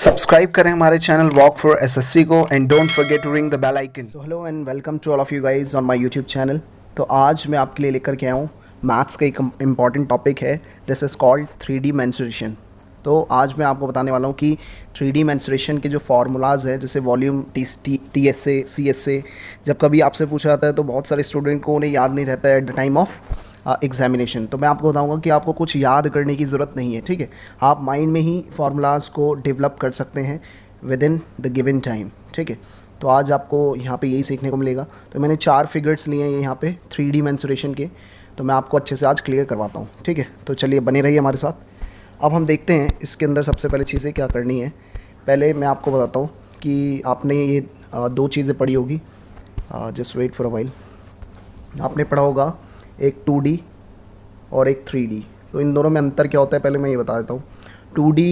Subscribe करें हमारे channel Walk for SSC को and don't forget to ring the bell icon. So hello and welcome to all of you guys on my YouTube channel. तो आज मैं आपके लिए लेकर के आया हूँ मैथ्स का एक इम्पॉर्टेंट टॉपिक है, this is called 3D mensuration. तो आज मैं आपको बताने वाला हूँ कि 3D मेंसुरेशन के जो फार्मूलाज हैं, जैसे वॉल्यूम, TSA, CSA, जब कभी आपसे पूछा जाता है तो बहुत सारे स्टूडेंट को उन्हें याद नहीं रहता है at the time of examination. तो मैं आपको बताऊंगा कि आपको कुछ याद करने की ज़रूरत नहीं है, ठीक है। आप माइंड में ही फार्मूलाज को डेवलप कर सकते हैं with in the given time, ठीक है। तो आज आपको यहाँ पे यही सीखने को मिलेगा। तो मैंने 4 फिगर्स लिए हैं यहाँ पे 3D मेंसुरेशन के, तो मैं आपको अच्छे से आज क्लियर करवाता हूँ, ठीक है। तो चलिए बने रहिए हमारे साथ। अब हम देखते हैं इसके अंदर सबसे पहले चीज़ें क्या करनी है। पहले मैं आपको बताता हूँ कि आपने ये 2 चीज़ें पढ़ी होगी, just wait for a while. आपने पढ़ा होगा एक 2D और एक 3D। तो इन दोनों में अंतर क्या होता है पहले मैं ये बता देता हूँ। 2D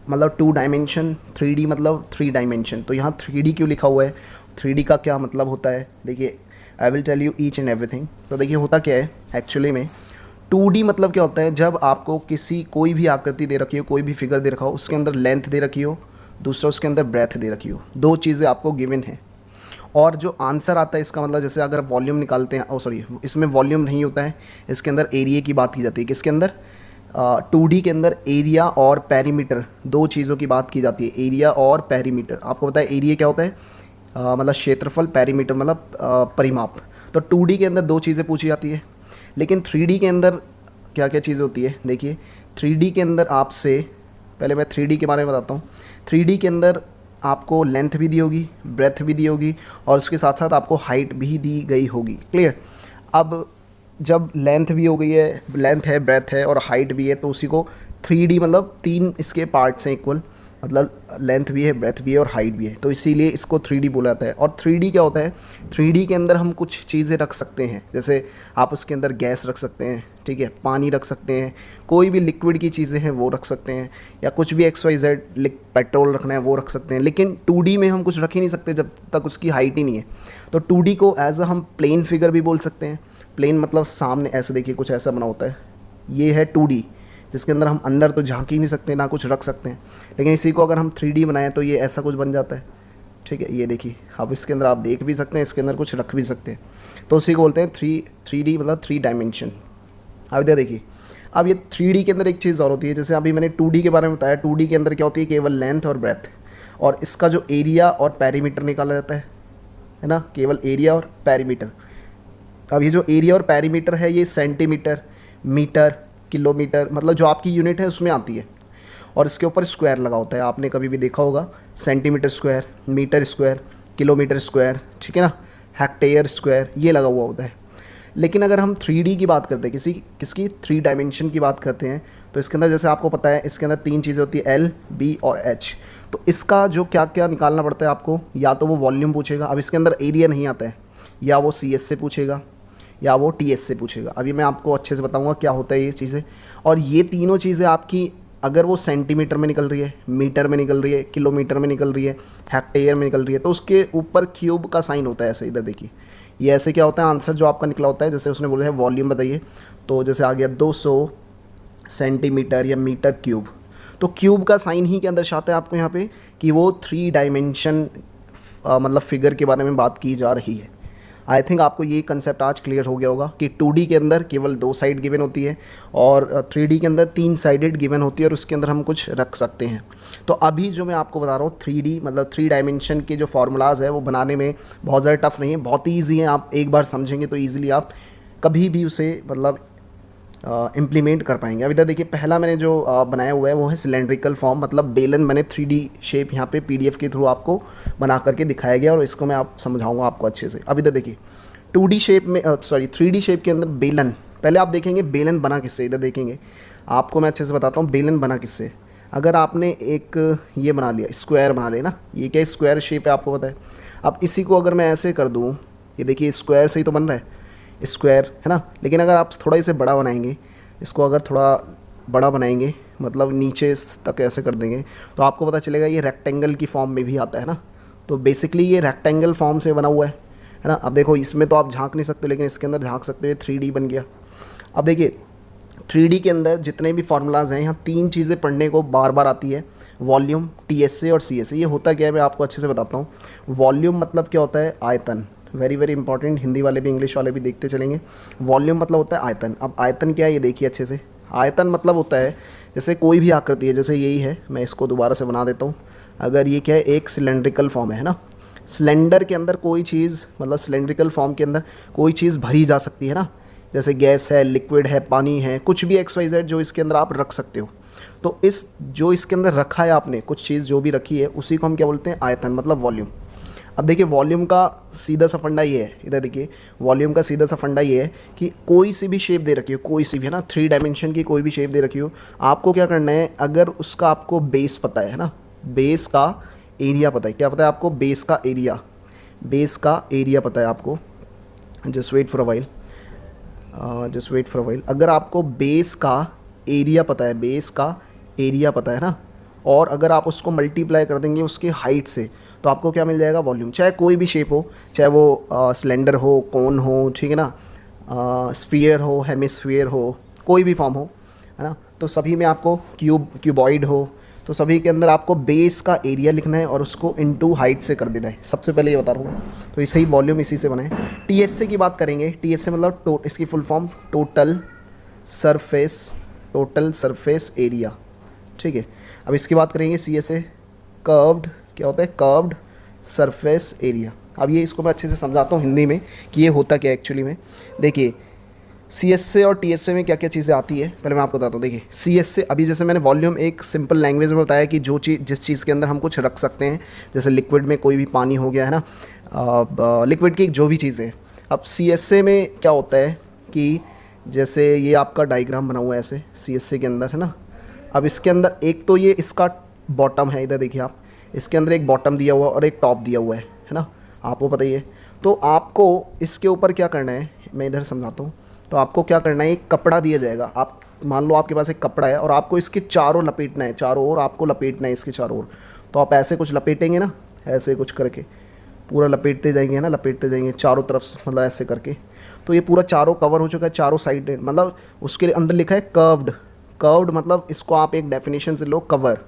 मतलब 2 डायमेंशन, 3D मतलब 3 डायमेंशन। तो यहाँ 3D क्यों लिखा हुआ है, 3D का क्या मतलब होता है, देखिए I will tell you each and everything. तो देखिए होता क्या है एक्चुअली में, 2D मतलब क्या होता है, जब आपको कोई भी आकृति दे रखी हो, कोई भी फिगर दे रखा हो, उसके अंदर लेंथ दे रखी हो, दूसरा उसके अंदर ब्रेथ दे रखी हो, 2 चीज़ें आपको गिवन है। और जो आंसर आता है इसका मतलब, जैसे अगर वॉल्यूम निकालते हैं, सॉरी इसमें वॉल्यूम नहीं होता है, इसके अंदर एरिया की बात की जाती है। किसके अंदर, 2D के अंदर एरिया और पेरीमीटर, 2 चीज़ों की बात की जाती है, एरिया और पेरीमीटर। आपको पता है एरिया क्या होता है, मतलब क्षेत्रफल, पेरीमीटर मतलब परिमाप। तो 2D के अंदर 2 चीज़ें पूछी जाती है, लेकिन 3D के अंदर क्या क्या चीज़ होती है। देखिए 3D के अंदर आपसे, पहले मैं 3D के बारे में बताता हूँ। 3D के अंदर आपको लेंथ भी दी होगी, ब्रेथ भी दी होगी, और उसके साथ साथ आपको हाइट भी दी गई होगी, क्लियर। अब जब लेंथ भी हो गई है, लेंथ है, ब्रेथ है और हाइट भी है, तो उसी को 3D मतलब 3 इसके पार्ट्स हैं इक्वल, मतलब लेंथ भी है, ब्रेथ भी है और हाइट भी है, तो इसीलिए इसको 3D बोला जाता है। और 3D क्या होता है, 3D के अंदर हम कुछ चीज़ें रख सकते हैं, जैसे आप उसके अंदर गैस रख सकते हैं, ठीक है, पानी रख सकते हैं, कोई भी लिक्विड की चीज़ें हैं वो रख सकते हैं, या कुछ भी XYZ पेट्रोल रखना है वो रख सकते हैं। लेकिन 2D में हम कुछ रख ही नहीं सकते जब तक उसकी हाइट ही नहीं है। तो 2D को एज अ हम प्लेन फिगर भी बोल सकते हैं। प्लेन मतलब सामने ऐसे, देखिए कुछ ऐसा बना होता है, ये है 2D, जिसके अंदर हम अंदर तो झांक ही नहीं सकते, ना कुछ रख सकते हैं। लेकिन इसी को अगर हम 3D बनाएं तो ये ऐसा कुछ बन जाता है, ठीक है। ये देखिए, अब इसके अंदर आप देख भी सकते हैं, इसके अंदर कुछ रख भी सकते हैं, तो उसी को बोलते हैं 3D मतलब 3 डायमेंशन। अब इधर देखिए, अब ये 3D के अंदर एक चीज़ और होती है, जैसे अभी मैंने 2D के बारे में बताया। 2D के अंदर क्या होती है, केवल लेंथ और ब्रेथ, और इसका जो एरिया और पेरीमीटर निकाला जाता है ना, केवल एरिया और पेरीमीटर। अब ये जो एरिया और पेरीमीटर है, ये सेंटीमीटर, मीटर, किलोमीटर, मतलब जो आपकी यूनिट है उसमें आती है, और इसके ऊपर स्क्वायर लगा होता है। आपने कभी भी देखा होगा, centimetre square, metre square, kilometre square, ठीक है ना, हेक्टेयर स्क्वायर, ये लगा हुआ होता है। लेकिन अगर हम 3D की बात करते हैं, किसकी 3 डायमेंशन की बात करते हैं, तो इसके अंदर जैसे आपको पता है, इसके अंदर 3 चीज़ें होती है, L, B और H। तो इसका जो क्या क्या निकालना पड़ता है आपको, या तो वो वॉल्यूम पूछेगा, अब इसके अंदर एरिया नहीं आता है, या वो CS से पूछेगा, या वो TS से पूछेगा। अभी मैं आपको अच्छे से बताऊंगा क्या होता है ये चीज़ें। और ये तीनों चीज़ें आपकी, अगर वो सेंटीमीटर में निकल रही है, मीटर में निकल रही है, किलोमीटर में निकल रही है, हेक्टेयर में निकल रही है, तो उसके ऊपर क्यूब का साइन होता है ऐसे। इधर देखिए, ये ऐसे क्या होता है, आंसर जो आपका निकला होता है, जैसे उसने बोला है वॉल्यूम बताइए, तो जैसे आ गया 200 सेंटीमीटर या मीटर क्यूब। तो क्यूब का साइन ही क्या दर्शाता है आपको यहाँ पे, कि वो 3 डायमेंशन मतलब फिगर के बारे में बात की जा रही है। आई थिंक आपको ये कंसेप्ट आज क्लियर हो गया होगा कि 2D के अंदर केवल 2 साइड गिवन होती है, और 3D के अंदर 3 साइडेड गिवन होती है, और उसके अंदर हम कुछ रख सकते हैं। तो अभी जो मैं आपको बता रहा हूँ 3D मतलब 3 डायमेंशन के जो फार्मूलाज है वो बनाने में बहुत ज़्यादा टफ नहीं है, बहुत ही ईजी है। आप एक बार समझेंगे तो ईजिली आप कभी भी उसे मतलब इम्प्लीमेंट कर पाएंगे। अब इधर देखिए, पहला मैंने जो बनाया हुआ है वो है सिलेंड्रिकल फॉर्म, मतलब बेलन। मैंने 3D शेप यहाँ पे PDF के थ्रू आपको बना करके दिखाया गया, और इसको मैं आप समझाऊंगा आपको अच्छे से। अब इधर देखिए 2D शेप में, 3D शेप के अंदर बेलन, पहले आप देखेंगे बेलन बना किससे। इधर देखेंगे, आपको मैं अच्छे से बताता हूँ बेलन बना किससे। अगर आपने एक ये बना लिया, स्क्वायर बना लिया ना, ये क्या स्क्वायर शेप है आपको पता है। अब इसी को अगर मैं ऐसे कर दूँ, ये देखिए स्क्वायर से ही तो बन रहा है स्क्वायर, है ना। लेकिन अगर आप थोड़ा इसे बड़ा बनाएंगे, इसको अगर थोड़ा बड़ा बनाएंगे, मतलब नीचे तक ऐसे कर देंगे, तो आपको पता चलेगा ये रेक्टेंगल की फॉर्म में भी आता है ना। तो बेसिकली ये रेक्टेंगल फॉर्म से बना हुआ है ना। अब देखो, इसमें तो आप झांक नहीं सकते, लेकिन इसके अंदर झांक सकते हो, 3D बन गया। अब देखिए 3D के अंदर जितने भी फार्मूलाज हैं, यहाँ 3 चीज़ें पढ़ने को बार बार आती है। वॉल्यूम, टीएसए और सीएसए। ये होता क्या है मैं आपको अच्छे से बताता हूँ। वॉल्यूम मतलब क्या होता है, आयतन। वेरी वेरी इंपॉर्टेंट, हिंदी वाले भी इंग्लिश वाले भी देखते चलेंगे। वॉल्यूम मतलब होता है आयतन। अब आयतन क्या है ये देखिए अच्छे से। आयतन मतलब होता है जैसे कोई भी आकृति है, जैसे यही है, मैं इसको दोबारा से बना देता हूँ। अगर ये क्या है, एक सिलेंड्रिकल फॉर्म है ना, सिलेंडर के अंदर कोई चीज़, मतलब सिलेंड्रिकल फॉर्म के अंदर कोई चीज़ भरी जा सकती है ना, जैसे गैस है, लिक्विड है, पानी है, कुछ भी एक्स वाई जेड जो इसके अंदर आप रख सकते हो। तो इस जो इसके अंदर रखा है आपने, कुछ चीज़ जो भी रखी है, उसी को हम क्या बोलते हैं, आयतन, मतलब वॉल्यूम। अब देखिए वॉल्यूम का सीधा सा फंडा ये है, इधर देखिए, वॉल्यूम का सीधा सा फंडा ये है कि कोई सी भी शेप दे रखी हो, कोई सी भी, है ना, 3 डायमेंशन की कोई भी शेप दे रखी हो, आपको क्या करना है, अगर उसका आपको बेस पता है ना, बेस का एरिया पता है, क्या पता है आपको, बेस का एरिया, बेस का एरिया पता है आपको। Just wait for a while, just wait for a while. अगर आपको बेस का एरिया पता है, बेस का एरिया पता है ना, और अगर आप उसको मल्टीप्लाई कर देंगे उसकी हाइट से, तो आपको क्या मिल जाएगा, वॉल्यूम। चाहे कोई भी शेप हो, चाहे वो सिलेंडर हो, कोन हो, ठीक है ना, स्फीयर हो, हेमिस्फीयर हो, कोई भी फॉर्म हो, है ना, तो सभी में आपको क्यूबॉइड हो, तो सभी के अंदर आपको बेस का एरिया लिखना है और उसको इनटू हाइट से कर देना है। सबसे पहले ये बता रहा हूँ, तो इसे ही वॉल्यूम इसी से बना है। टीएसए की बात करेंगे, टीएसए मतलब इसकी full form total surface area, ठीक है। अब इसकी बात करेंगे सीएसए, कर्व्ड, क्या होता है, कर्व्ड सरफेस एरिया। अब ये इसको मैं अच्छे से समझाता हूँ हिंदी में कि ये होता क्या है एक्चुअली में। देखिए सीएसए और टीएसए में क्या क्या चीज़ें आती है, पहले मैं आपको बताता हूँ। देखिए सीएसए, अभी जैसे मैंने वॉल्यूम एक सिंपल लैंग्वेज में बताया कि जो चीज़, जिस चीज़ के अंदर हम कुछ रख सकते हैं, जैसे लिक्विड में कोई भी पानी हो गया, है ना, लिक्विड की जो भी चीज़ें। अब सीएसए में क्या होता है कि जैसे ये आपका डायग्राम बना हुआ है ऐसे सीएसए के अंदर, है ना। अब इसके अंदर एक तो ये इसका बॉटम है, इधर देखिए आप, इसके अंदर एक बॉटम दिया हुआ है और एक टॉप दिया हुआ है ना, आपको पता ही है। तो आपको इसके ऊपर क्या करना है, मैं इधर समझाता हूँ। तो आपको क्या करना है, एक कपड़ा दिया जाएगा, आप मान लो आपके पास एक कपड़ा है और आपको इसके चारों लपेटना है, चारों ओर आपको लपेटना है इसके चारों ओर। तो आप ऐसे कुछ लपेटेंगे ना, ऐसे कुछ करके पूरा लपेटते जाएंगे ना, लपेटते जाएंगे चारों तरफ से, मतलब ऐसे करके। तो ये पूरा चारों कवर हो चुका है, चारों साइड, मतलब उसके अंदर लिखा है कर्व्ड। कर्व्ड मतलब इसको आप एक डेफिनेशन से लो, कवर।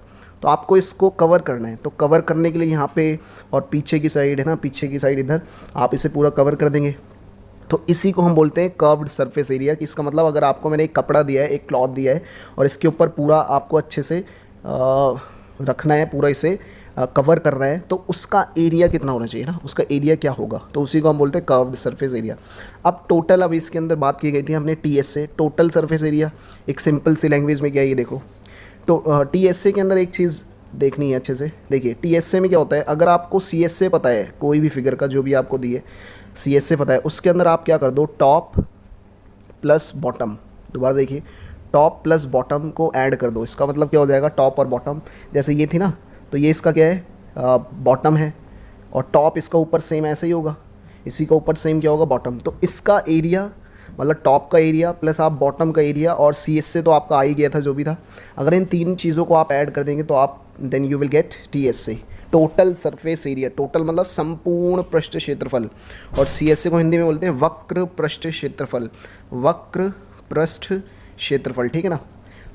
तो आपको इसको कवर करना है, तो कवर करने के लिए यहाँ पे और पीछे की साइड, है ना, पीछे की साइड इधर आप इसे पूरा कवर कर देंगे। तो इसी को हम बोलते हैं कर्व्ड सरफेस एरिया। कि इसका मतलब अगर आपको मैंने एक कपड़ा दिया है, एक क्लॉथ दिया है, और इसके ऊपर पूरा आपको अच्छे से रखना है, पूरा इसे कवर करना है, तो उसका एरिया कितना होना चाहिए ना, उसका एरिया क्या होगा, तो उसी को हम बोलते हैं कर्व्ड सरफेस एरिया। अब टोटल, अब इसके अंदर बात की गई थी हमने टीएसए, टोटल सरफेस एरिया। एक सिंपल सी लैंग्वेज में क्या है ये देखो, तो टीएसए के अंदर एक चीज़ देखनी है अच्छे से। देखिए टीएसए में क्या होता है, अगर आपको सीएसए पता है, कोई भी फिगर का जो भी आपको दिए सीएसए पता है, उसके अंदर आप क्या कर दो, टॉप प्लस बॉटम, दोबारा देखिए, टॉप प्लस बॉटम को ऐड कर दो। इसका मतलब क्या हो जाएगा, टॉप और बॉटम, जैसे ये थी ना, तो ये इसका क्या है, बॉटम है, और टॉप इसका ऊपर सेम ऐसे ही होगा, इसी का ऊपर सेम क्या होगा, बॉटम। तो इसका एरिया मतलब टॉप का एरिया प्लस आप बॉटम का एरिया, और सीएसए तो आपका आ ही गया था जो भी था, अगर इन तीन चीज़ों को आप ऐड कर देंगे तो आप then you will get TSA, total surface area. Total मतलब संपूर्ण पृष्ठ क्षेत्रफल, और सीएसए को हिंदी में बोलते हैं वक्र पृष्ठ क्षेत्रफल, वक्र पृष्ठ क्षेत्रफल, ठीक है ना।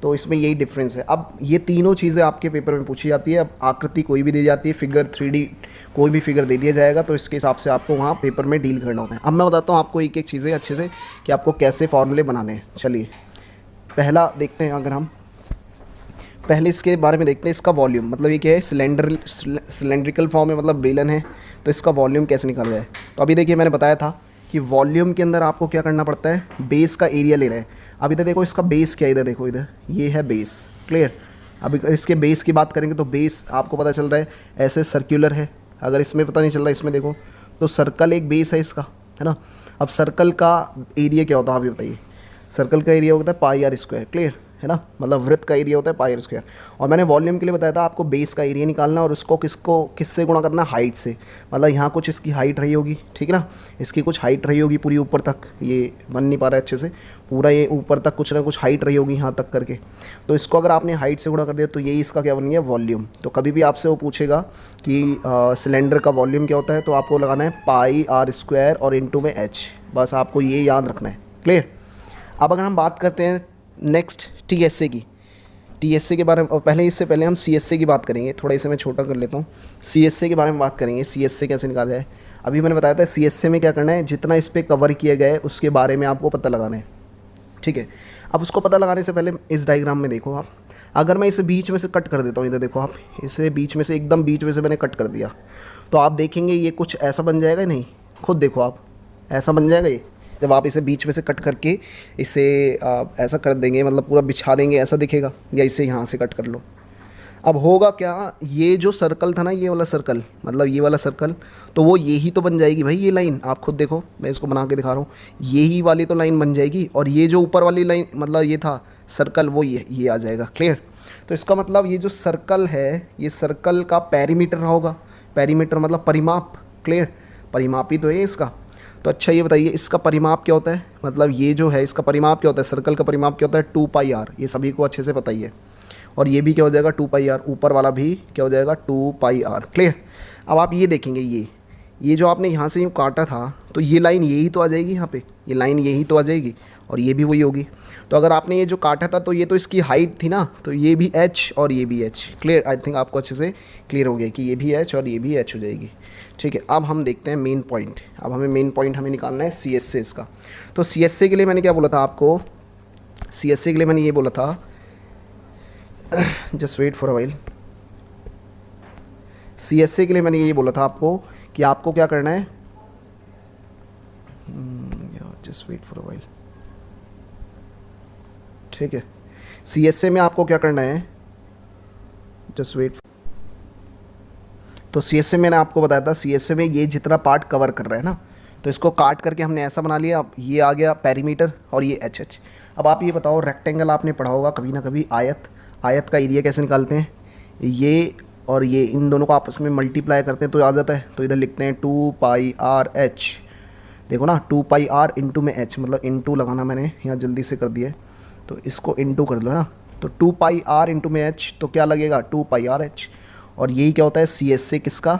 तो इसमें यही डिफरेंस है। अब ये तीनों चीज़ें आपके पेपर में पूछी जाती है। अब आकृति कोई भी दी जाती है, फिगर 3D कोई भी फिगर दे दिया जाएगा, तो इसके हिसाब से आपको वहाँ पेपर में डील करना होता है। अब मैं बताता हूँ आपको एक एक चीज़ें अच्छे से कि आपको कैसे फॉर्मूले बनाने हैं। चलिए पहला देखते हैं, अगर हम पहले इसके बारे में देखते हैं, इसका वॉल्यूम मतलब ये क्या है, सिलेंड्रिकल फॉर्म है, मतलब बेलन है, तो इसका वॉल्यूम कैसे निकाला जाए। तो अभी देखिए मैंने बताया था कि वॉल्यूम के अंदर आपको क्या करना पड़ता है, बेस का एरिया लेना है। अब इधर देखो इसका बेस क्या है, इधर देखो, इधर ये है बेस, क्लियर। अब इसके बेस की बात करेंगे तो बेस आपको पता चल रहा है ऐसे सर्कुलर है, अगर इसमें पता नहीं चल रहा है, इसमें देखो तो सर्कल एक बेस है इसका, है ना। अब सर्कल का एरिया क्या होता है, आप ये बताइए। सर्कल का एरिया होता है पाई आर स्क्वायर, क्लियर है ना, मतलब वृत्त का एरिया होता है पाई आर स्क्वायर। और मैंने वॉल्यूम के लिए बताया था आपको बेस का एरिया निकालना, और उसको किससे गुणा करना, हाइट से। मतलब यहाँ कुछ इसकी हाइट रही होगी, ठीक है ना, इसकी कुछ हाइट रही होगी पूरी ऊपर तक, ये बन नहीं पा रहा है अच्छे से, पूरा ये ऊपर तक कुछ ना कुछ हाइट रही होगी यहाँ तक करके। तो इसको अगर आपने हाइट से गुणा कर दिया तो यही इसका क्या बन गया, वॉल्यूम। तो कभी भी आपसे वो पूछेगा कि सिलेंडर का वॉल्यूम क्या होता है, तो आपको लगाना है पाई आर स्क्वायर और इंटू में एच, बस आपको ये याद रखना है, क्लियर। अब अगर हम बात करते हैं नेक्स्ट टीएसए की, टीएसए के बारे में, और पहले इससे पहले हम सीएसए की बात करेंगे। थोड़ा इसे मैं छोटा कर लेता हूँ। सीएसए के बारे में बात करेंगे, सीएसए कैसे निकाला जाए। अभी मैंने बताया था सीएसए में क्या करना है, जितना इस पर कवर किया गया है उसके बारे में आपको पता लगाना है, ठीक है। अब उसको पता लगाने से पहले इस डायग्राम में देखो आप, अगर मैं इसे बीच में से कट कर देता हूँ, इधर देखो आप, इसे बीच में से एकदम बीच में से मैंने कट कर दिया, तो आप देखेंगे ये कुछ ऐसा बन जाएगा। नहीं, खुद देखो आप, ऐसा बन जाएगा ये। जब आप इसे बीच में से कट करके इसे ऐसा कर देंगे, मतलब पूरा बिछा देंगे, ऐसा दिखेगा। या इसे यहाँ से कट कर लो, अब होगा क्या, ये जो सर्कल था ना, ये वाला सर्कल, मतलब ये वाला सर्कल, तो वो यही तो बन जाएगी भाई, ये लाइन आप खुद देखो, मैं इसको बना के दिखा रहा हूँ, यही वाली तो लाइन बन जाएगी। और ये जो ऊपर वाली लाइन, मतलब ये था सर्कल, वो ये आ जाएगा। क्लियर? तो इसका मतलब ये जो सर्कल है, ये सर्कल का पेरीमीटर होगा। पेरीमीटर मतलब परिमाप। क्लियर? परिमाप ही तो है इसका। तो अच्छा ये बताइए, इसका परिमाप क्या होता है, मतलब ये जो है इसका परिमाप क्या होता है, सर्कल का परिमाप क्या होता है, 2πr। ये सभी को अच्छे से पता ही है। और ये भी क्या हो जाएगा, 2πr। ऊपर वाला भी क्या हो जाएगा, 2πr। क्लियर? अब आप ये देखेंगे, ये जो आपने यहाँ से यूँ काटा था, तो ये लाइन यही तो आ जाएगी यहाँ पे, ये लाइन यही तो आ जाएगी, और ये भी वही होगी। तो अगर आपने ये जो काटा था, तो ये तो इसकी हाइट थी ना, तो ये भी h और ये भी h। क्लियर? आई थिंक आपको अच्छे से क्लियर हो गया कि ये भी h और ये भी h हो जाएगी। ठीक है, अब हम देखते हैं मेन पॉइंट। अब हमें मेन पॉइंट हमें निकालना है सीएसए इसका। तो सीएसए के लिए मैंने क्या बोला था आपको, सीएसए के लिए मैंने ये बोला था, just wait for a while. CSA के लिए मैंने ये बोला था आपको कि आपको क्या करना है, just wait for a while. ठीक है, सीएसए में आपको क्या करना है, जस्ट वेट। तो सीएसए मैंने आपको बताया था, सीएसए में ये जितना पार्ट कवर कर रहा है ना, तो इसको काट करके हमने ऐसा बना लिया। अब ये आ गया पेरीमीटर और ये एच। अब आप ये बताओ, रेक्टेंगल आपने पढ़ा होगा कभी ना कभी, आयत का एरिया कैसे निकालते हैं, ये और ये इन दोनों को आपस में मल्टीप्लाई करते हैं तो आ जाता है। तो इधर लिखते हैं 2πr/h। देखो ना, 2πr इंटू में h, मतलब इंटू लगाना मैंने यहाँ जल्दी से कर दिया है, तो इसको इंटू कर लो ना। तो 2πr इंटू में h, तो क्या लगेगा, 2πr/h। और यही क्या होता है, सीएसए किसका,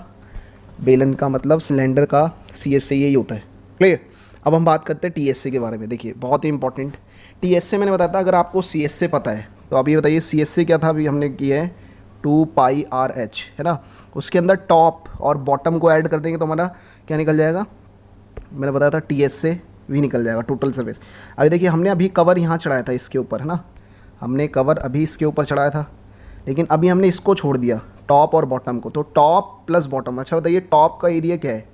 बेलन का, मतलब सिलेंडर का सीएसए यही होता है। क्लियर? अब हम बात करते हैं टीएसए के बारे में। देखिए बहुत ही इंपॉर्टेंट, टीएसए मैंने बताया था, अगर आपको सीएसए पता है तो आप ये बताइए सीएसए क्या था। अभी हमने किया है 2πr/h, है ना। उसके अंदर टॉप और बॉटम को ऐड कर देंगे तो हमारा क्या निकल जाएगा, मैंने बताया था टीएसए भी निकल जाएगा, टोटल सर्विस। अभी देखिए हमने अभी कवर यहाँ चढ़ाया था इसके ऊपर, है ना, हमने कवर अभी इसके ऊपर चढ़ाया था, लेकिन अभी हमने इसको छोड़ दिया, टॉप और बॉटम को। तो टॉप प्लस बॉटम, अच्छा बताइए टॉप का एरिया क्या है,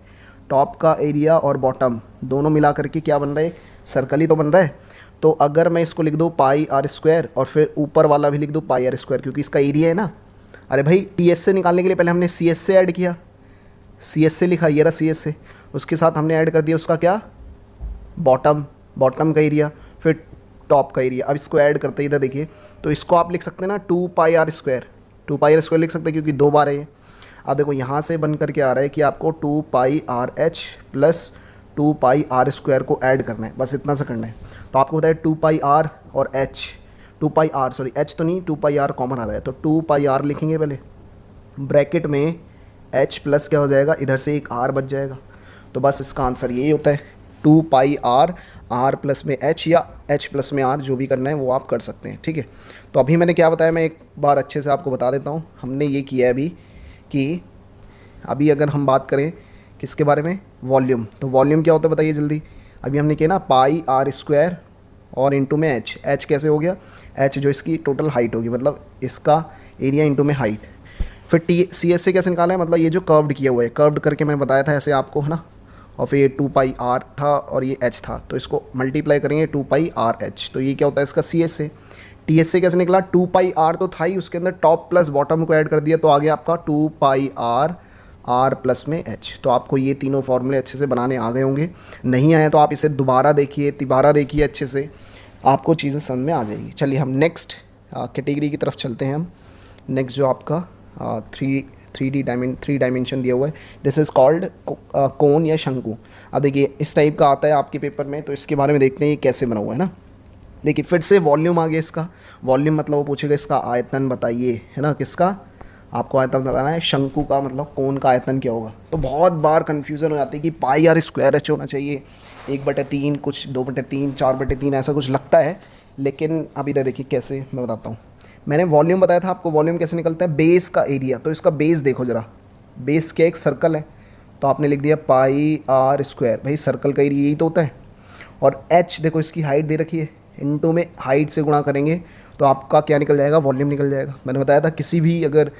टॉप का एरिया और बॉटम दोनों मिला करके क्या बन रहा है, सर्कल ही तो बन रहा है। तो अगर मैं इसको लिख दूँ πr² और फिर ऊपर वाला भी लिख दूँ πr², क्योंकि इसका एरिया है ना। अरे भाई टीएसए निकालने के लिए पहले हमने सीएसए ऐड किया, सीएसए लिखा, ये रहा सीएसए, उसके साथ हमने ऐड कर दिया उसका क्या, बॉटम का एरिया, फिर टॉप का एरिया। अब इसको ऐड करते इधर देखिए, तो इसको आप लिख सकते हैं ना 2πr² लिख सकते हैं, क्योंकि 2 बार है ये। अब देखो यहाँ से बन करके आ रहा है कि आपको 2πrh प्लस 2πr² को ऐड करना है, बस इतना सा करना है। तो आपको बताया 2πr और h, 2πr सॉरी h तो नहीं, 2πr कॉमन आ रहा है, तो 2πr लिखेंगे पहले, ब्रैकेट में h प्लस क्या हो जाएगा, इधर से एक r बच जाएगा। तो बस इसका आंसर यही होता है 2πr, r प्लस में h या h प्लस में r, जो भी करना है वो आप कर सकते हैं। ठीक है, तो अभी मैंने क्या बताया, मैं एक बार अच्छे से आपको बता देता हूँ। हमने ये किया है अभी कि अभी अगर हम बात करें किसके बारे में, वॉल्यूम, तो वॉल्यूम क्या होता है बताइए जल्दी। अभी हमने किया ना πr² और इंटू में h कैसे हो गया, h जो इसकी टोटल हाइट होगी, मतलब इसका एरिया इंटू में हाइट। फिर सीएसए कैसे निकाला है, मतलब ये जो कर्व्ड किया हुआ है, कर्व्ड करके मैंने बताया था ऐसे आपको, है ना। और फिर ये 2πr था और ये h था, तो इसको मल्टीप्लाई करेंगे 2πrh, तो ये क्या होता है इसका सीएसए। टीएसए कैसे निकला, 2πr तो था ही, उसके अंदर टॉप प्लस बॉटम को ऐड कर दिया, तो आ गया आपका 2πr, r प्लस में h। तो आपको ये तीनों फॉर्मूले अच्छे से बनाने आ गए होंगे, नहीं आए तो आप इसे दोबारा देखिए, तिबारा देखिए, अच्छे से आपको चीज़ें समझ में आ जाएगी। चलिए हम नेक्स्ट कैटेगरी की तरफ चलते हैं। हम नेक्स्ट जो आपका थ्री डायमेंशन दिया हुआ है, दिस इज़ कॉल्ड कोन या शंकु। अब देखिए इस टाइप का आता है आपके पेपर में, तो इसके बारे में देखते हैं ये कैसे बना हुआ है ना। देखिए फिर से वॉल्यूम आ गया इसका, वॉल्यूम मतलब वो पूछेगा इसका आयतन बताइए, है ना, किसका, आपको आयतन बताना है। शंकु का मतलब कोन का आयतन क्या होगा। तो बहुत बार कन्फ्यूज़न हो जाती है कि πr² होना चाहिए, 1/3 कुछ 2/3 4/3 ऐसा कुछ लगता है, लेकिन अभी तक देखिए कैसे मैं बताता हूँ। मैंने वॉल्यूम बताया था आपको, वॉल्यूम कैसे निकलता है, बेस का एरिया। तो इसका बेस देखो ज़रा, बेस क्या एक सर्कल है, तो आपने लिख दिया पाई आर स्क्वायर। भाई सर्कल का एरिया यही तो होता है। और एच देखो इसकी हाइट दे रखी है, इनटू में हाइट से गुणा करेंगे तो आपका क्या निकल जाएगा, वॉल्यूम निकल जाएगा। मैंने बताया था किसी भी अगर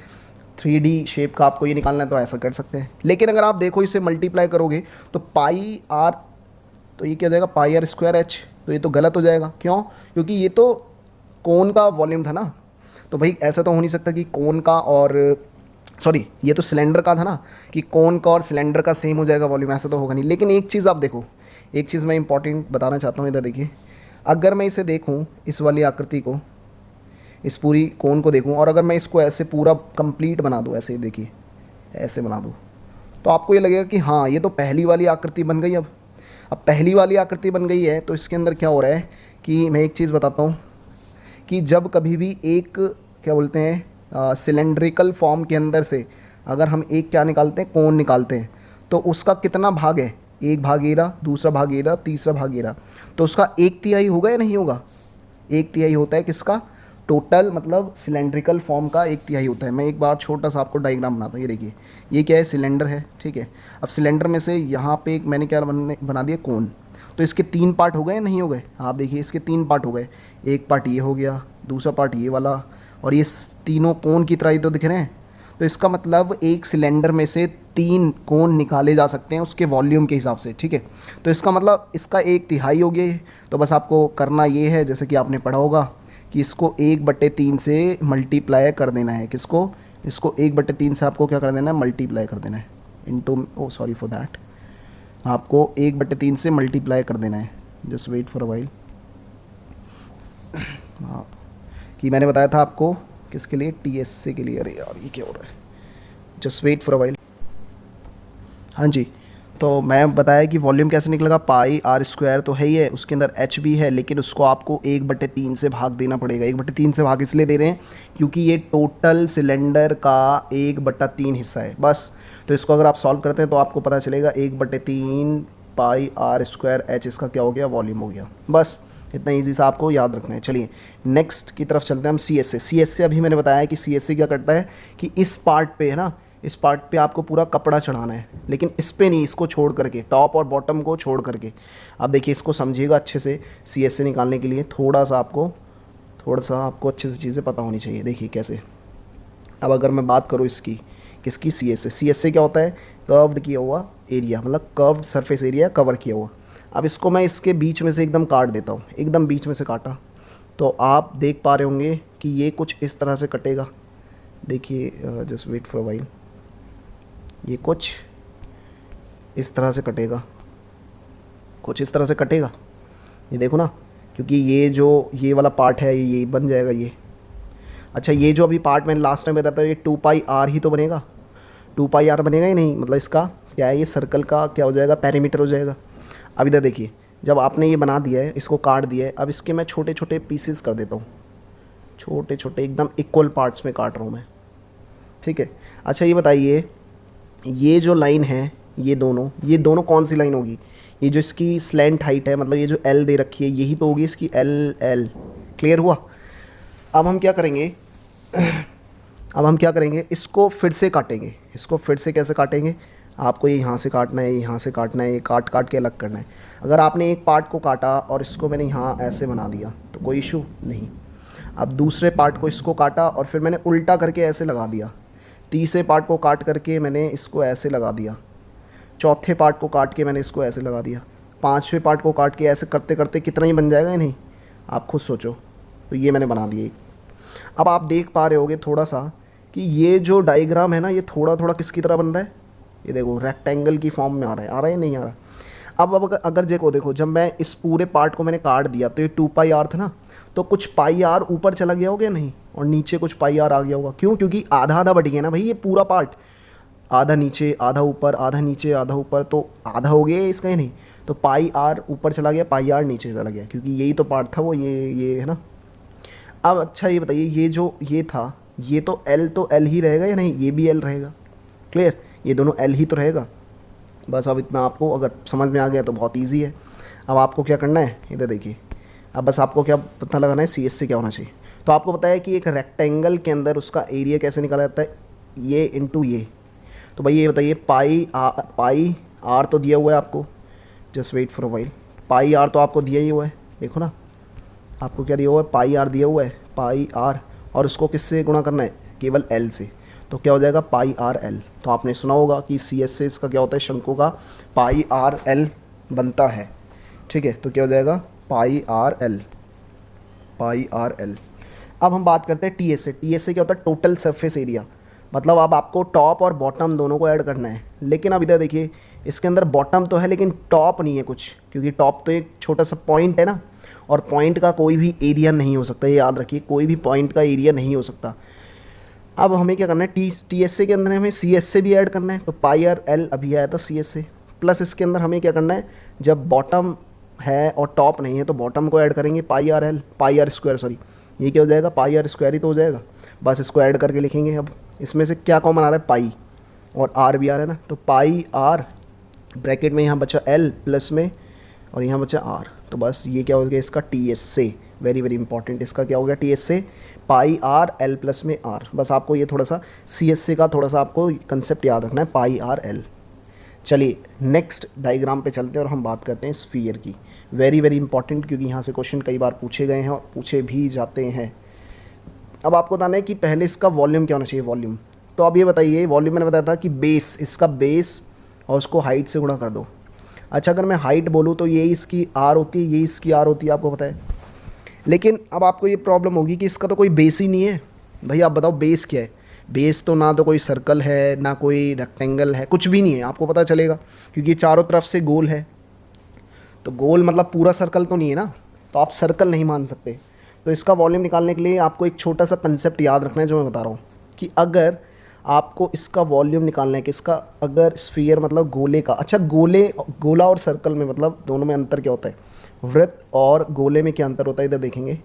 3D शेप का आपको ये निकालना है तो ऐसा कर सकते हैं। लेकिन अगर आप देखो इसे मल्टीप्लाई करोगे तो पाई आर, तो ये क्या हो जाएगा, पाई आर स्क्वायर एच। तो ये तो गलत हो जाएगा, क्यों, क्योंकि ये तो कोन का वॉल्यूम था ना। तो भाई ऐसा तो हो नहीं सकता कि कोन का और सॉरी ये तो सिलेंडर का था ना, कि कोन का और सिलेंडर का सेम हो जाएगा वॉल्यूम, ऐसा तो होगा नहीं। लेकिन एक चीज़ आप देखो, एक चीज़ मैं इंपॉर्टेंट बताना चाहता हूँ, इधर देखिए। अगर मैं इसे देखूँ, इस वाली आकृति को, इस पूरी कोन को देखूँ, और अगर मैं इसको ऐसे पूरा कंप्लीट बना दूँ, ऐसे देखिए ऐसे बना दूँ, तो आपको ये लगेगा कि हाँ ये तो पहली वाली आकृति बन गई। अब पहली वाली आकृति बन गई है तो इसके अंदर क्या हो रहा है कि मैं एक चीज़ बताता हूँ कि जब कभी भी एक क्या बोलते हैं सिलेंड्रिकल फॉर्म के अंदर से अगर हम एक क्या निकालते हैं, कोन निकालते हैं, तो उसका कितना भाग है, एक भाग ये रहा, दूसरा भाग ये रहा, तीसरा भाग ये रहा, तो उसका 1/3 होगा या नहीं होगा, 1/3 होता है किसका, टोटल मतलब सिलेंड्रिकल फॉर्म का 1/3 होता है। मैं एक बार छोटा सा आपको डायग्राम बनाता हूँ। ये देखिए, ये क्या है, सिलेंडर है, ठीक है। अब सिलेंडर में से यहाँ पे एक मैंने क्या बना दिया, कोन। तो इसके 3 पार्ट हो गए या नहीं हो गए, आप देखिए इसके 3 पार्ट हो गए। एक पार्ट ये हो गया, दूसरा पार्ट ये वाला, और ये तीनों कोन की तरह ही तो दिख रहे हैं। तो इसका मतलब एक सिलेंडर में से 3 कोन निकाले जा सकते हैं उसके वॉल्यूम के हिसाब से, ठीक है। तो इसका मतलब इसका 1/3 हो गया ये। तो बस आपको करना ये है, जैसे कि आपने पढ़ा होगा कि इसको 1/3 से मल्टीप्लाई कर देना है। किसको, इसको 1/3 से आपको क्या कर देना है, मल्टीप्लाई कर देना है, into, oh sorry for that, आपको 1/3 से मल्टीप्लाई कर देना है। Just wait for a while. हाँ, कि मैंने बताया था आपको किसके लिए, TSC के लिए। अरे यार ये क्या हो रहा है, just wait for a while. हाँ जी, तो मैं बताया कि वॉल्यूम कैसे निकलेगा, पाई आर स्क्वायर तो है ही है, उसके अंदर एच भी है, लेकिन उसको आपको 1/3 से भाग देना पड़ेगा। 1/3 से भाग इसलिए दे रहे हैं क्योंकि ये टोटल सिलेंडर का 1/3 हिस्सा है बस। तो इसको अगर आप सॉल्व करते हैं तो आपको पता चलेगा 1/3 पाई आर स्क्वायर एच, इसका क्या हो गया, वॉल्यूम हो गया। बस इतना ईजी सा आपको याद रखना है। चलिए नेक्स्ट की तरफ चलते हैं हम, CSA। अभी मैंने बताया कि CSA क्या करता है कि इस पार्ट पे है ना, इस पार्ट पे आपको पूरा कपड़ा चढ़ाना है, लेकिन इस पे नहीं, इसको छोड़ करके, टॉप और बॉटम को छोड़ करके। आप देखिए इसको समझिएगा अच्छे से। CSA निकालने के लिए थोड़ा सा आपको अच्छे से चीज़ें पता होनी चाहिए। देखिए कैसे, अब अगर मैं बात करूँ इसकी, किसकी, CSA क्या होता है, कर्व्ड किया हुआ एरिया, मतलब कर्व्ड सरफेस एरिया कवर किया हुआ। अब इसको मैं इसके बीच में से एकदम काट देता हूँ, एकदम बीच में से काटा, तो आप देख पा रहे होंगे कि ये कुछ इस तरह से कटेगा। देखिए just wait for a while, ये कुछ इस तरह से कटेगा, कुछ इस तरह से कटेगा, ये देखो ना, क्योंकि ये जो ये वाला पार्ट है ये बन जाएगा ये। अच्छा, ये जो अभी पार्ट मैंने लास्ट टाइम बताया था, ये 2πr ही तो बनेगा, 2πr बनेगा ही नहीं, मतलब इसका क्या है, ये सर्कल का क्या हो जाएगा, पेरीमीटर हो जाएगा। अब इधर देखिए, जब आपने ये बना दिया है, इसको काट दिया है, अब इसके मैं छोटे छोटे पीसेस कर देता हूँ, छोटे छोटे एकदम इक्वल पार्ट्स में काट रहा हूँ मैं, ठीक है। अच्छा ये बताइए, ये जो लाइन है, ये दोनों कौन सी लाइन होगी, ये जो इसकी स्लैंट हाइट है, मतलब ये जो L दे रखी है, यही तो होगी इसकी L। क्लियर हुआ। अब हम क्या करेंगे इसको फिर से काटेंगे। इसको फिर से कैसे काटेंगे, आपको ये यहाँ से काटना है, यहाँ से काटना है, ये काट काट के अलग करना है। अगर आपने एक पार्ट को काटा और इसको मैंने यहाँ ऐसे बना दिया तो कोई इशू नहीं। अब दूसरे पार्ट को इसको काटा और फिर मैंने उल्टा करके ऐसे लगा दिया, तीसरे पार्ट को काट करके मैंने इसको ऐसे लगा दिया, चौथे पार्ट को काट के मैंने इसको ऐसे लगा दिया, पाँचवें पार्ट को काट के ऐसे करते करते कितना ही बन जाएगा या नहीं, आप खुद सोचो। तो ये मैंने बना दिया। अब आप देख पा रहे होगे थोड़ा सा कि ये जो डायग्राम है ना, ये थोड़ा थोड़ा किसकी तरह बन रहा है, ये देखो रेक्टेंगल की फॉर्म में आ रहा है नहीं आ रहा। अब अगर देखो जब मैं इस पूरे पार्ट को मैंने काट दिया तो ये 2πr था ना, तो कुछ πr ऊपर चला गया होगा नहीं, और नीचे कुछ πr आ गया होगा। क्यों, क्योंकि आधा आधा बढ़ गया ना भाई, ये पूरा पार्ट आधा नीचे आधा ऊपर, आधा नीचे आधा ऊपर, तो आधा हो गया इसका ही नहीं। तो πr ऊपर चला गया, πr नीचे चला गया, क्योंकि यही तो पार्ट था वो, ये है ना। अब अच्छा ये बताइए, ये जो ये था, ये तो L ही रहेगा या नहीं, ये भी L रहेगा। क्लियर, ये दोनों L ही तो रहेगा। बस अब इतना आपको अगर समझ में आ गया तो बहुत इजी है। अब आपको क्या करना है, इधर देखिए, अब बस आपको क्या पता लगाना है, CSA क्या होना चाहिए। तो आपको पता है कि एक रेक्टेंगल के अंदर उसका एरिया कैसे निकाला जाता है, ये इंटू ये। तो भाई ये बताइए पाई आर तो दिया हुआ है आपको, just wait for a while, pi R तो आपको दिया ही हुआ है, देखो ना आपको क्या दिया हुआ है, पाई आर दिया हुआ है, पाई आर, और उसको किससे गुणा करना है, केवल एल से। तो क्या हो जाएगा, पाई आर एल। तो आपने सुना होगा कि सी एस से इसका क्या होता है, शंकु का पाई आर एल बनता है, ठीक है। तो क्या हो जाएगा, पाई r l, pi r L. अब हम बात करते हैं टी एस से। टी एस से क्या होता है, टोटल सरफेस एरिया, मतलब अब आपको टॉप और बॉटम दोनों को ऐड करना है। लेकिन अब इधर देखिए, इसके अंदर बॉटम तो है लेकिन टॉप नहीं है कुछ, क्योंकि टॉप तो एक छोटा सा पॉइंट है ना, और पॉइंट का कोई भी एरिया नहीं हो सकता, ये याद रखिए, कोई भी पॉइंट का एरिया नहीं हो सकता। अब हमें क्या करना है, टी एस से के अंदर हमें सी एस से भी ऐड करना है। तो पाई आर एल अभी आया था सी एस से, प्लस इसके अंदर हमें क्या करना है, जब बॉटम है और टॉप नहीं है तो बॉटम को ऐड करेंगे, pi r l, pi r square, sorry ये क्या हो जाएगा, पाई आर स्क्वायर ही तो हो जाएगा, बस इसको ऐड करके लिखेंगे। अब इसमें से क्या कॉमन आ रहा है, पाई, और आर भी आ रहा है ना, तो पाई आर ब्रैकेट में यहाँ बचा एल प्लस में, और यहाँ बचा आर, तो बस ये क्या हो गया इसका टी एस से, वेरी वेरी इंपॉर्टेंट, इसका क्या हो गया टी एस से, पाई आर एल प्लस में आर। बस आपको ये थोड़ा सा सी एस से का थोड़ा सा आपको कंसेप्ट याद रखना है, पाई आर एल। चलिए नेक्स्ट डायग्राम पे चलते हैं और हम बात करते हैं स्फीयर की, वेरी वेरी इंपॉर्टेंट, क्योंकि यहाँ से क्वेश्चन कई बार पूछे गए हैं और पूछे भी जाते हैं। अब आपको बताना है कि पहले इसका वॉल्यूम क्या होना चाहिए, वॉल्यूम। तो अब ये बताइए, वॉल्यूम मैंने बताया था कि बेस, इसका बेस और उसको हाइट से गुणा कर दो। अच्छा अगर मैं हाइट बोलूँ तो ये इसकी आर होती है, ये इसकी आर होती है, आपको पता है। लेकिन अब आपको ये प्रॉब्लम होगी कि इसका तो कोई बेस ही नहीं है। भाई आप बताओ बेस क्या है, बेस तो ना तो कोई सर्कल है ना कोई रेक्टेंगल है, कुछ भी नहीं है, आपको पता चलेगा क्योंकि चारों तरफ से गोल है। तो गोल मतलब पूरा सर्कल तो नहीं है ना, तो आप सर्कल नहीं मान सकते। तो इसका वॉल्यूम निकालने के लिए आपको एक छोटा सा कंसेप्ट याद रखना है जो मैं बता रहा हूँ, कि अगर आपको इसका वॉल्यूम निकालना है कि इसका, अगर स्फीयर मतलब गोले का, अच्छा गोला और सर्कल में मतलब दोनों में अंतर क्या होता है, वृत्त और गोले में क्या अंतर होता है, इधर देखेंगे।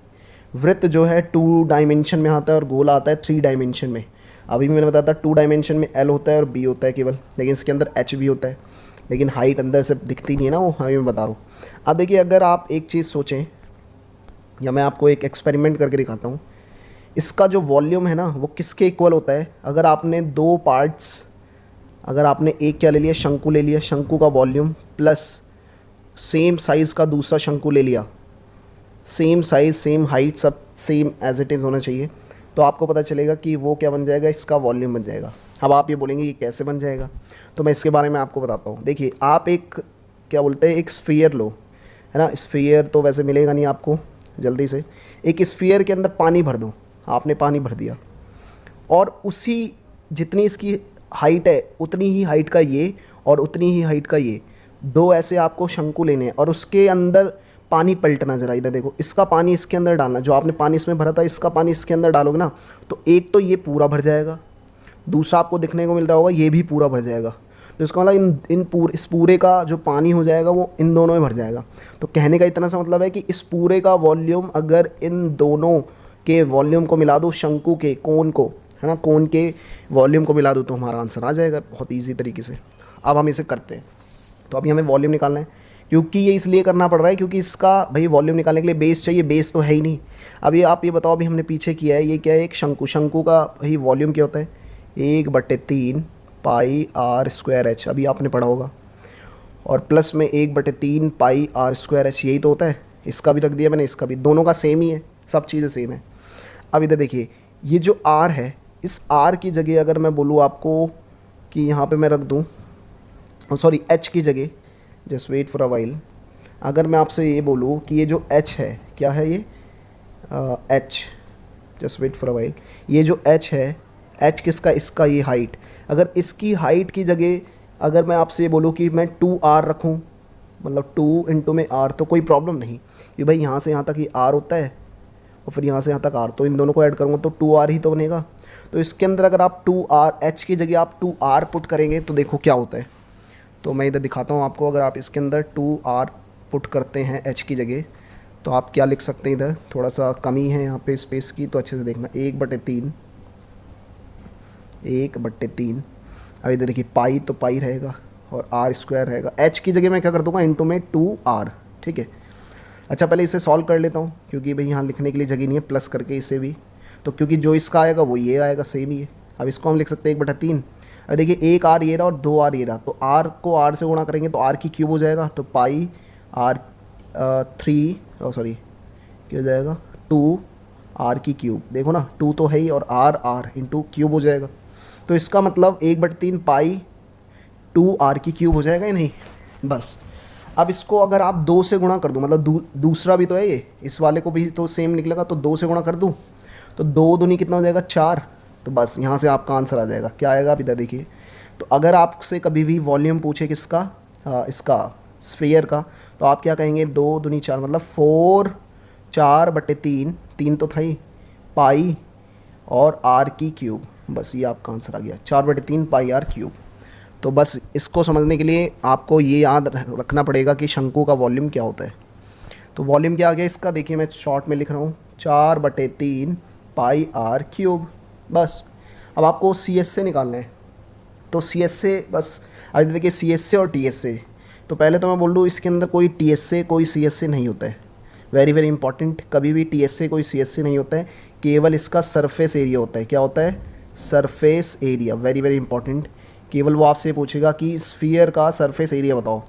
वृत्त जो है 2 डायमेंशन में आता है और गोला आता है 3 डायमेंशन में। अभी भी मैंने बताया था 2 डायमेंशन में एल होता है और बी होता है केवल, लेकिन इसके अंदर एच भी होता है, लेकिन हाइट अंदर से दिखती नहीं है ना, वो मैं बता रहा हूँ। अब देखिए अगर आप एक चीज़ सोचें, या मैं आपको एक एक्सपेरिमेंट करके दिखाता हूँ, इसका जो वॉल्यूम है ना वो किसके इक्वल होता है। अगर आपने 2 पार्ट्स, अगर आपने एक क्या ले लिया, शंकु ले लिया, शंकु का वॉल्यूम प्लस सेम साइज़ का दूसरा शंकु ले लिया, सेम साइज़ सेम हाइट सब सेम एज इट इज़ होना चाहिए, तो आपको पता चलेगा कि वो क्या बन जाएगा, इसका वॉल्यूम बन जाएगा। अब आप ये बोलेंगे ये कैसे बन जाएगा, तो मैं इसके बारे में आपको बताता हूँ। देखिए आप एक क्या बोलते हैं, एक स्फीयर लो, है ना, स्फीयर तो वैसे मिलेगा नहीं आपको जल्दी से, एक स्फीयर के अंदर पानी भर दो, आपने पानी भर दिया, और उसी जितनी इसकी हाइट है उतनी ही हाइट का ये और उतनी ही हाइट का ये, 2 ऐसे आपको शंकु लेने हैं, और उसके अंदर पानी पलटना, जरा इधर देखो, इसका पानी इसके अंदर डालना, जो आपने पानी इसमें भरा था इसका पानी इसके अंदर डालोगे ना, तो एक तो ये पूरा भर जाएगा, दूसरा आपको देखने को मिल रहा होगा ये भी पूरा भर जाएगा। तो इसका मतलब इस पूरे का जो पानी हो जाएगा वो इन दोनों में भर जाएगा। तो कहने का इतना सा मतलब है कि इस पूरे का वॉल्यूम अगर इन दोनों के वॉल्यूम को मिला दो, शंकु के कोन को, है ना, कोन के वॉल्यूम को मिला दो, तो हमारा आंसर आ जाएगा बहुत ईजी तरीके से। अब हम इसे करते हैं, तो अभी हमें वॉल्यूम निकालना है, क्योंकि ये इसलिए करना पड़ रहा है क्योंकि इसका भाई वॉल्यूम निकालने के लिए बेस चाहिए, बेस तो है ही नहीं। अब ये आप ये बताओ, अभी हमने पीछे किया है, ये क्या है, एक शंकु, शंकु का भाई वॉल्यूम क्या होता है, 1/3 पाई आर स्क्वायर एच, अभी आपने पढ़ा होगा, और प्लस में 1/3 पाई आर स्क्वायर एच, यही तो होता है। इसका भी रख दिया मैंने, इसका भी, दोनों का सेम ही है, सब चीज़ें सेम है। अब इधर देखिए, ये जो आर है, इस आर की जगह अगर मैं बोलूँ आपको कि यहाँ पे मैं रख दूँ, सॉरी एच की जगह, just wait for a while, अगर मैं आपसे ये बोलूँ कि ये जो एच है, क्या है ये, H, just wait for a while, ये जो एच है, एच किसका, इसका ये हाइट, अगर इसकी हाइट की जगह अगर मैं आपसे ये बोलूँ कि मैं 2r रखूँ, मतलब 2 इंटू में r, तो कोई प्रॉब्लम नहीं, कि भाई यहाँ से यहाँ तक ये r होता है और फिर यहाँ से यहाँ तक r, तो इन दोनों को ऐड करूँगा तो 2r ही तो बनेगा। तो इसके अंदर अगर आप 2r, h की जगह आप 2r पुट करेंगे तो देखो क्या होता है। तो मैं इधर दिखाता हूँ आपको, अगर आप इसके अंदर 2r पुट करते हैं h की जगह, तो आप क्या लिख सकते हैं, इधर थोड़ा सा कमी है यहाँ पे स्पेस की, तो अच्छे से देखना, 1/3, 1/3, अब इधर देखिए पाई तो पाई रहेगा और आर स्क्वायर रहेगा, एच की जगह मैं क्या कर दूंगा, इंटू में 2r, ठीक है। अच्छा पहले इसे सॉल्व कर लेता हूँ, क्योंकि भाई यहाँ लिखने के लिए जगह नहीं है, प्लस करके इसे भी, तो क्योंकि जो इसका आएगा वो ये आएगा, सेम ही है। अब इसको हम लिख सकते हैं 1/3। अब देखिए एक आर ये रहा और 2 आर ये रहा, तो आर को आर से गुणा करेंगे तो आर की क्यूब हो जाएगा, तो पाई आर 3 सॉरी क्या हो जाएगा 2 आर की क्यूब। देखो ना 2 तो है ही, और आर आर इंटू क्यूब हो जाएगा, तो इसका मतलब 1/3 पाई 2 आर की क्यूब हो जाएगा या नहीं। बस अब इसको अगर आप 2 से गुणा कर दूँ, मतलब दूसरा भी तो है ये, इस वाले को भी तो सेम निकलेगा, तो 2 से गुणा कर दूँ तो 2 दूनी कितना हो जाएगा 4। तो बस यहाँ से आपका आंसर आ जाएगा। क्या आएगा आप इधर देखिए, तो अगर आपसे कभी भी वॉल्यूम पूछे किसका, इसका स्फीयर का, तो आप क्या कहेंगे 2 दूनी 4, मतलब 4/3, 3 तो था ही, पाई और आर की क्यूब। बस ये आपका आंसर आ गया, 4/3 पाई आर क्यूब। तो बस इसको समझने के लिए आपको ये याद रखना पड़ेगा कि शंकु का वॉल्यूम क्या होता है। तो वॉल्यूम क्या आ गया इसका, देखिए मैं शॉर्ट में लिख रहा हूँ 4/3 पाई आर क्यूब। बस अब आपको सी एस से निकालना है, तो सी एस से बस अब देखिए सी एस से और टी एस से, तो पहले तो मैं बोल दूँ इसके अंदर कोई टी एस से कोई सी एस से नहीं होता है। वेरी वेरी इंपॉर्टेंट, कभी भी टी एस से कोई सी एस से नहीं होता है, केवल इसका सरफेस एरिया होता है। क्या होता है, surface area. Very very important, केवल वो आपसे पूछेगा कि स्फीयर का सरफेस एरिया बताओ,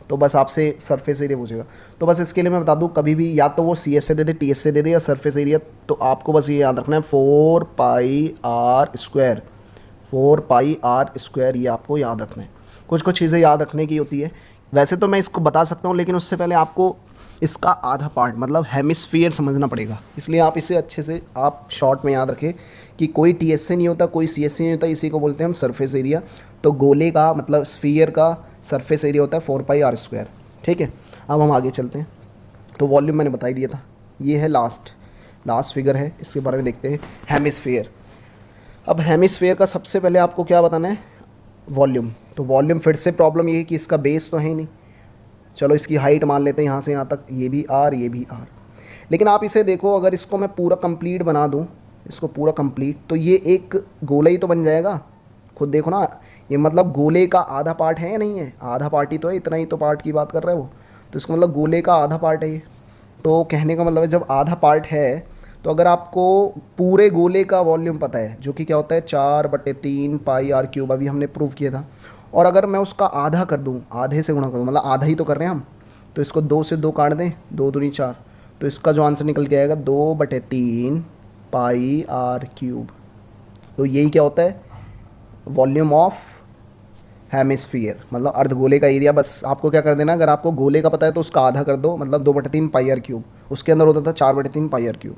तो बस आपसे सरफेस एरिया पूछेगा। तो बस इसके लिए मैं बता दूं, कभी भी या तो वो सी एस से दे दे, टी एस से दे दे, या सरफेस एरिया, तो आपको बस ये याद रखना है 4 pi r square, 4 pi r square, ये आपको याद रखना है। कुछ कुछ चीज़ें याद रखने की होती है। वैसे तो मैं इसको बता सकता हूँ, लेकिन उससे पहले आपको इसका आधा पार्ट मतलब हेमिस्फीयर समझना पड़ेगा, इसलिए आप इसे अच्छे से आप शॉर्ट में याद रखें कि कोई टी एस से नहीं होता, कोई सी एस से नहीं होता, इसी को बोलते हैं हम सरफेस एरिया। तो गोले का मतलब स्फीयर का सरफेस एरिया होता है 4 पाई आर स्क्वायर। ठीक है, अब हम आगे चलते हैं। तो वॉल्यूम मैंने बता ही दिया था, ये है लास्ट फिगर है, इसके बारे में देखते हैं हेमिस्फीयर। अब हेमिस्फीयर का सबसे पहले आपको क्या बताना है, वॉल्यूम। तो वॉल्यूम फिर से प्रॉब्लम ये है कि इसका बेस तो है ही नहीं, चलो इसकी हाइट मान लेते हैं यहाँ से यहाँ तक, ये भी आर ये भी आर। लेकिन आप इसे देखो, अगर इसको मैं पूरा कंप्लीट बना दूँ, इसको पूरा कंप्लीट, तो ये एक गोला ही तो बन जाएगा। खुद देखो ना, ये मतलब गोले का आधा पार्ट है या नहीं है, आधा पार्ट ही तो है, इतना ही तो पार्ट की बात कर रहा है वो, तो इसका मतलब गोले का आधा पार्ट है ये। तो कहने का मतलब है जब आधा पार्ट है, तो अगर आपको पूरे गोले का वॉल्यूम पता है, जो कि क्या होता है 4/3 पाई आर क्यूब, अभी हमने प्रूव किया था, और अगर मैं उसका आधा कर दूँ, आधे से गुणा कर दूँ, मतलब आधा ही तो कर रहे हैं हम, तो इसको 2 से 2 काट दें, 2 दूनी 4, तो इसका जो आंसर निकल के आएगा 2/3 पाई आर क्यूब। तो यही क्या होता है, वॉल्यूम ऑफ हेमिस्फीयर, मतलब अर्धगोले का एरिया। बस आपको क्या कर देना, अगर आपको गोले का पता है तो उसका आधा कर दो, मतलब 2/3 पाई आर क्यूब, उसके अंदर होता था 4/3 पाई आर क्यूब।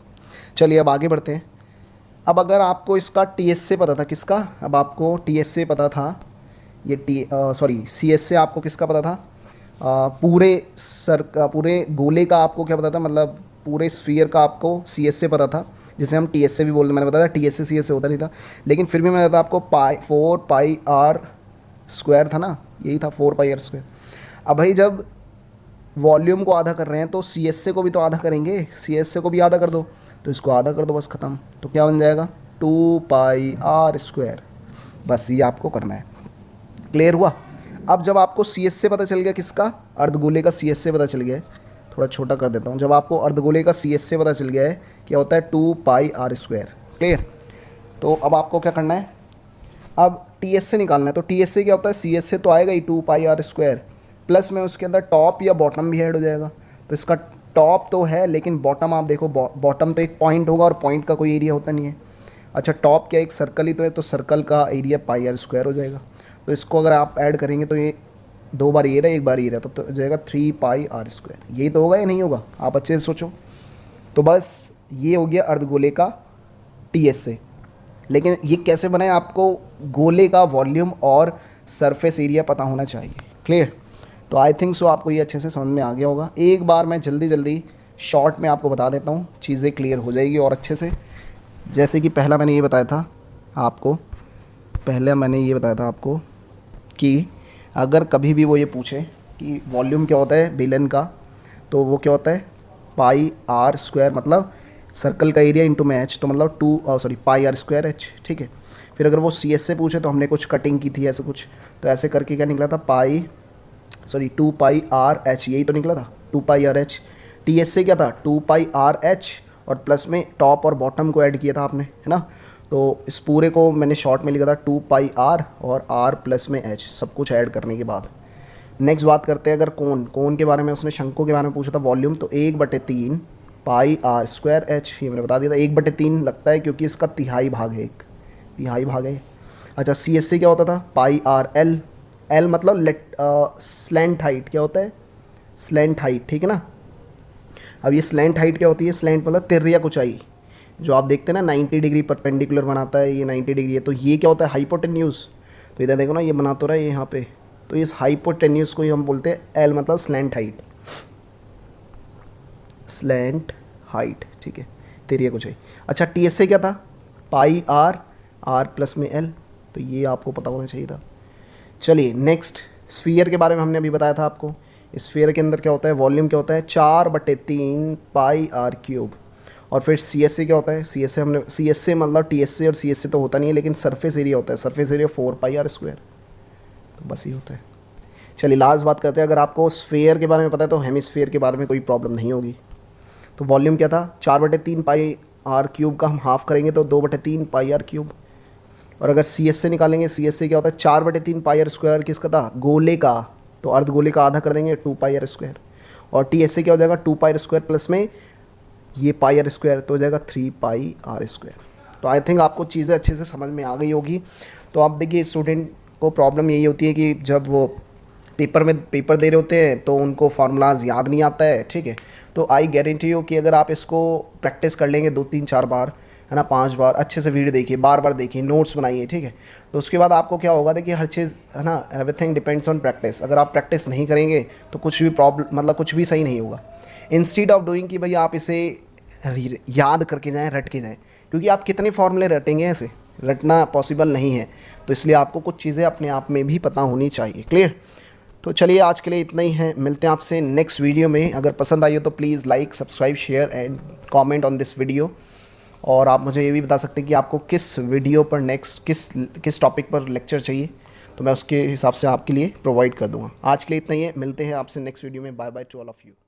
चलिए अब आगे बढ़ते हैं। अब अगर आपको इसका टी एस से पता था, किसका, अब आपको टी एस से पता था, ये सी एस से आपको किसका पता था, पूरे गोले का आपको क्या पता था, मतलब पूरे स्फीयर का आपको सी एस से पता था, जिसे हम टी एस से भी बोलते, मैंने बताया टी एस से सी एस से होता नहीं था, लेकिन फिर भी मैंने बताया आपको 4 पाई आर स्क्वायर था ना, यही था 4 पाई आर स्क्वायर। अब भाई जब वॉल्यूम को आधा कर रहे हैं तो सी एस से को भी तो आधा करेंगे, सी एस से को भी आधा कर दो, तो इसको आधा कर दो, बस ख़त्म। तो क्या बन जाएगा 2 पाई आर स्क्वायर। बस ये आपको करना है। क्लियर हुआ। अब जब आपको सी एस से पता चल गया, किसका, अर्धगोले का सी एस से पता चल गया है, थोड़ा छोटा कर देता हूँ, जब आपको अर्धगोले का सी एस से पता चल गया है, क्या होता है 2 पाई आर स्क्वायर। क्लियर। तो अब आपको क्या करना है, अब टी एस से निकालना है। तो टी एस से क्या होता है, सी एस से तो आएगा ही 2 पाई आर स्क्वायर, प्लस में उसके अंदर टॉप या बॉटम भी ऐड हो जाएगा। तो इसका टॉप तो है, लेकिन बॉटम आप देखो, बॉटम तो एक पॉइंट होगा, और पॉइंट का कोई एरिया होता नहीं है। अच्छा टॉप क्या एक सर्कल ही तो है, तो सर्कल का एरिया पाई आर स्क्वायर हो जाएगा। तो इसको अगर आप ऐड करेंगे तो ये 2 बार ये रहा, 1 बार ये रहा, तो हो जाएगा 3 पाई आर स्क्वायर। यही तो होगा या नहीं होगा, आप अच्छे से सोचो। तो बस ये हो गया अर्धगोले का टी एस से। लेकिन ये कैसे बनाए, आपको गोले का वॉल्यूम और सरफेस एरिया पता होना चाहिए। क्लियर। तो आई थिंक सो आपको ये अच्छे से समझ में आ गया होगा। एक बार मैं जल्दी शॉर्ट में आपको बता देता हूँ, चीज़ें क्लियर हो जाएगी और अच्छे से। जैसे कि पहला मैंने ये बताया था आपको कि अगर कभी भी वो ये पूछे कि वॉल्यूम क्या होता है बेलन का, तो वो क्या होता है पाई आर स्क्वायर, मतलब सर्कल का एरिया इंटू में एच, तो मतलब पाई आर स्क्वायर एच। ठीक है। फिर अगर वो सी एस से पूछे, तो हमने कुछ कटिंग की थी ऐसे कुछ, तो ऐसे करके क्या निकला था 2 पाई आर एच, यही तो निकला था 2 पाई आर एच। टी एस से क्या था 2πr/h और प्लस में टॉप और बॉटम को ऐड किया था आपने, है ना। तो इस पूरे को मैंने शॉर्ट में लिखा था 2πr और r प्लस में h, सब कुछ ऐड करने के बाद। नेक्स्ट बात करते हैं अगर कोन के बारे में, उसने शंकु के बारे में पूछा था वॉल्यूम, तो 1/3 πr²h, ये मैंने बता दिया था। 1/3 लगता है क्योंकि इसका तिहाई भाग है, एक तिहाई भाग है। अच्छा सी एस से क्या होता था πrl, l मतलब स्लैंट हाइट, क्या होता है स्लैंट हाइट, ठीक है ना। अब ये स्लैंट हाइट क्या होती है, स्लैंट मतलब तिर्यक ऊंचाई, जो आप देखते हैं ना 90 डिग्री परपेंडिकुलर बनाता है, ये 90 डिग्री है, तो ये क्या होता है हाइपोटेन्यूज। तो इधर देखो ना ये बना तो रहा है यहाँ पे, तो इस हाइपोटेन्यूज को ही हम बोलते हैं एल मतलब स्लैंट हाइट, स्लैंट हाइट, ठीक है, तिर्यक ऊंचाई। अच्छा टी एस से क्या था πr, r प्लस में l, तो ये आपको पता होना चाहिए था। चलिए नेक्स्ट, स्फीयर के बारे में हमने अभी बताया था आपको। स्फीयर के अंदर क्या होता है, वॉल्यूम क्या होता है 4/3 πr³। और फिर सी एस से क्या होता है, सी एस से हमने, सी एस से मतलब टी एस से और सी एस से तो होता नहीं है, लेकिन सरफेस एरिया होता है, सरफेस एरिया 4πr², तो बस ये होता है। चलिए लास्ट बात करते हैं, अगर आपको स्फीयर के बारे में पता है तो हेमिस्फीयर के बारे में कोई प्रॉब्लम नहीं होगी। तो वॉल्यूम क्या था 4/3 πr³ का हम हाफ करेंगे तो 2/3 πr³। और अगर सी एस से निकालेंगे, सी एस से क्या होता है 4/3 πr² किसका था, गोले का, तो अर्धगोले का आधा कर देंगे 2πr²। और टी एस से क्या हो जाएगा 2πr² प्लस में ये πr², तो हो जाएगा 3πr²। तो आई थिंक आपको चीज़ें अच्छे से समझ में आ गई होगी। तो आप देखिए स्टूडेंट को प्रॉब्लम यही होती है कि जब वो पेपर दे रहे होते हैं तो उनको फार्मूलाज याद नहीं आता है, ठीक है। तो आई गारंटी यू कि अगर आप इसको प्रैक्टिस कर लेंगे 2-3-4 बार, है ना, 5 बार अच्छे से वीडियो देखिए, बार बार देखिए, नोट्स बनाइए, ठीक है। तो उसके बाद आपको क्या होगा, देखिए हर चीज़, है ना, एवरीथिंग डिपेंड्स ऑन प्रैक्टिस। अगर आप प्रैक्टिस नहीं करेंगे तो कुछ भी प्रॉब्लम, मतलब कुछ भी सही नहीं होगा। इंस्टीड ऑफ डूइंग कि भाई आप इसे याद करके जाएँ, रट के जाएँ, क्योंकि आप कितने फॉर्मूले रटेंगे, ऐसे रटना पॉसिबल नहीं है। तो इसलिए आपको कुछ चीज़ें अपने आप में भी पता होनी चाहिए। क्लियर। तो चलिए आज के लिए इतना ही है, मिलते हैं आपसे नेक्स्ट वीडियो में। अगर पसंद आई हो तो please like, subscribe, share and comment on this video. और आप मुझे ये भी बता सकते हैं कि आपको किस वीडियो पर नेक्स्ट किस टॉपिक पर लेक्चर चाहिए, तो मैं उसके हिसाब से आपके लिए प्रोवाइड कर दूँगा। आज के लिए इतना ही है, मिलते हैं आपसे नेक्स्ट वीडियो में। Bye bye to all of you.